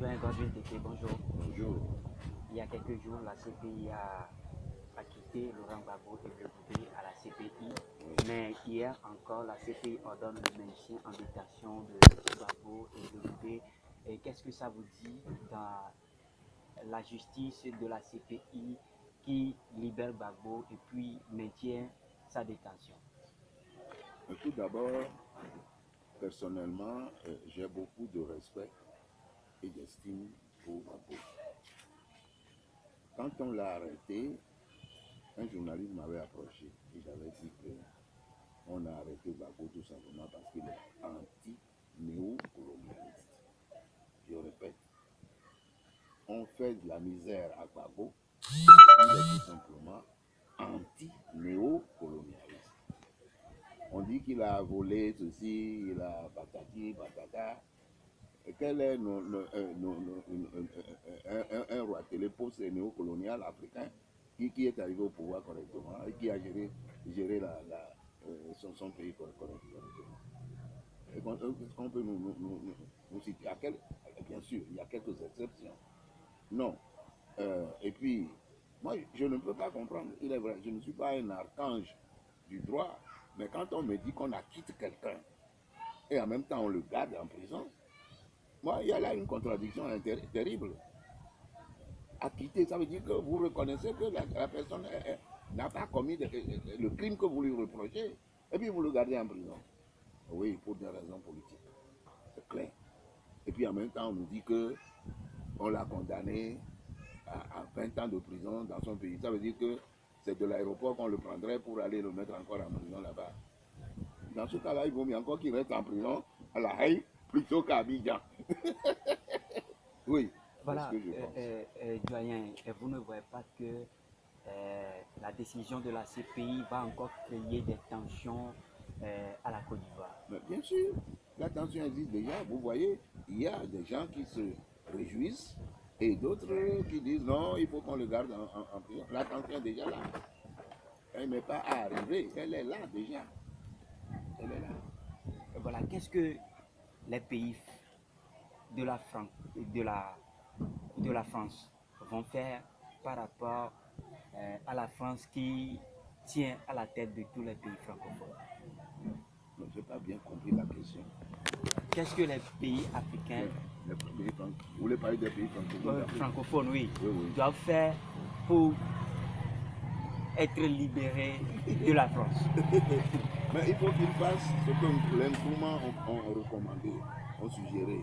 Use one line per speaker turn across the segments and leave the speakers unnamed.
Doyen Godwin Tété, bonjour.
Bonjour.
Il y a quelques jours, la CPI a acquitté Laurent Gbagbo et le Boubé à la CPI. Mais hier encore, la CPI ordonne le maintien en détention de Gbagbo et de Boubé. Et qu'est-ce que ça vous dit dans la justice de la CPI qui libère Gbagbo et puis maintient sa détention?
Tout d'abord, personnellement, j'ai beaucoup de respect et d'estime pour Gbagbo. Quand on l'a arrêté, un journaliste m'avait approché et j'avais dit qu'on a arrêté Gbagbo tout simplement parce qu'il est anti-néocolonialiste. Je répète, on fait de la misère à Gbagbo, il est tout simplement anti-néocolonialiste. On dit qu'il a volé ceci, il a patati, patata. Quel est un roi téléposte néocolonial africain qui est arrivé au pouvoir correctement et qui a géré son pays correctement? Est-ce qu'on peut nous citer bien sûr, il y a quelques exceptions. Non. Et puis, moi, je ne peux pas comprendre. Il est vrai, je ne suis pas un archange du droit, mais quand on me dit qu'on acquitte quelqu'un et en même temps on le garde en prison, moi, il y a là une contradiction terrible. Acquitter, ça veut dire que vous reconnaissez que la personne n'a pas commis le crime que vous lui reprochez, et puis vous le gardez en prison. Oui, pour des raisons politiques. C'est clair. Et puis en même temps, on nous dit qu'on l'a condamné à 20 ans de prison dans son pays. Ça veut dire que c'est de l'aéroport qu'on le prendrait pour aller le mettre encore en prison là-bas. Dans ce cas-là, il vaut mieux encore qu'il reste en prison à La Haye plutôt qu'à Abidjan. Oui.
Voilà, doyen, vous ne voyez pas que la décision de la CPI va encore créer des tensions à la Côte d'Ivoire?
Bien sûr, la tension existe déjà. Vous voyez, il y a des gens qui se réjouissent et d'autres qui disent non, il faut qu'on le garde en prison. La tension est déjà là. Elle n'est pas à arriver, elle est là déjà. Elle est là.
Voilà, qu'est-ce que les pays de la France vont faire par rapport à la France qui tient à la tête de tous les pays francophones?
Je n'ai pas bien compris la question.
Qu'est-ce que les pays africains,
vous voulez parler des pays
francophones, oui,
oui,
doivent faire pour être libérés de la France?
Mais il faut qu'ils fassent ce que les mouvements ont recommandé, ont suggéré,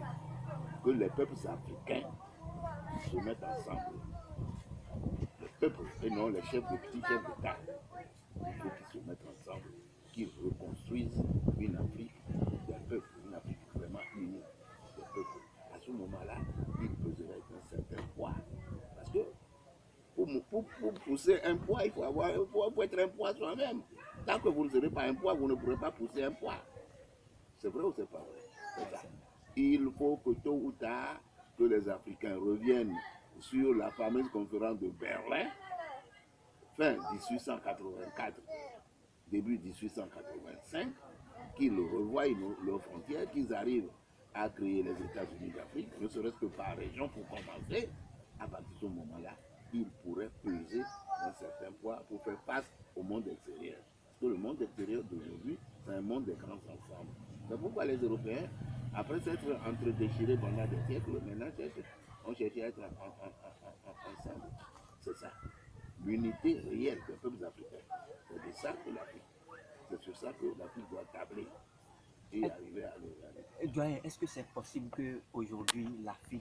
que les peuples africains se mettent ensemble. Les peuples, et non les chefs de petits chefs d'État. Il faut qu'ils se mettent ensemble, qu'ils reconstruisent une Afrique des peuples, une Afrique vraiment unie des peuples. À ce moment-là, ils peseraient un certain poids. Parce que pour pousser un poids, il faut être un poids soi-même. Tant que vous ne serez pas un poids, vous ne pourrez pas pousser un poids. C'est vrai ou c'est pas vrai? C'est ça. Il faut que tôt ou tard, que les Africains reviennent sur la fameuse conférence de Berlin, fin 1884, début 1885, qu'ils revoient leurs frontières, qu'ils arrivent à créer les États-Unis d'Afrique, ne serait-ce que par région pour commencer. À partir de ce moment-là, ils pourraient peser un certain poids pour faire face au monde extérieur. Parce que le monde extérieur d'aujourd'hui, c'est un monde des grands ensembles. Mais pourquoi les Européens, après s'être entre-déchirés pendant des siècles, maintenant ont cherché à être ensemble? C'est ça. L'unité réelle des peuples africains. C'est de ça que l'Afrique. C'est sur ça que l'Afrique doit tabler et arriver à le.
Doyen, est-ce que c'est possible qu'aujourd'hui l'Afrique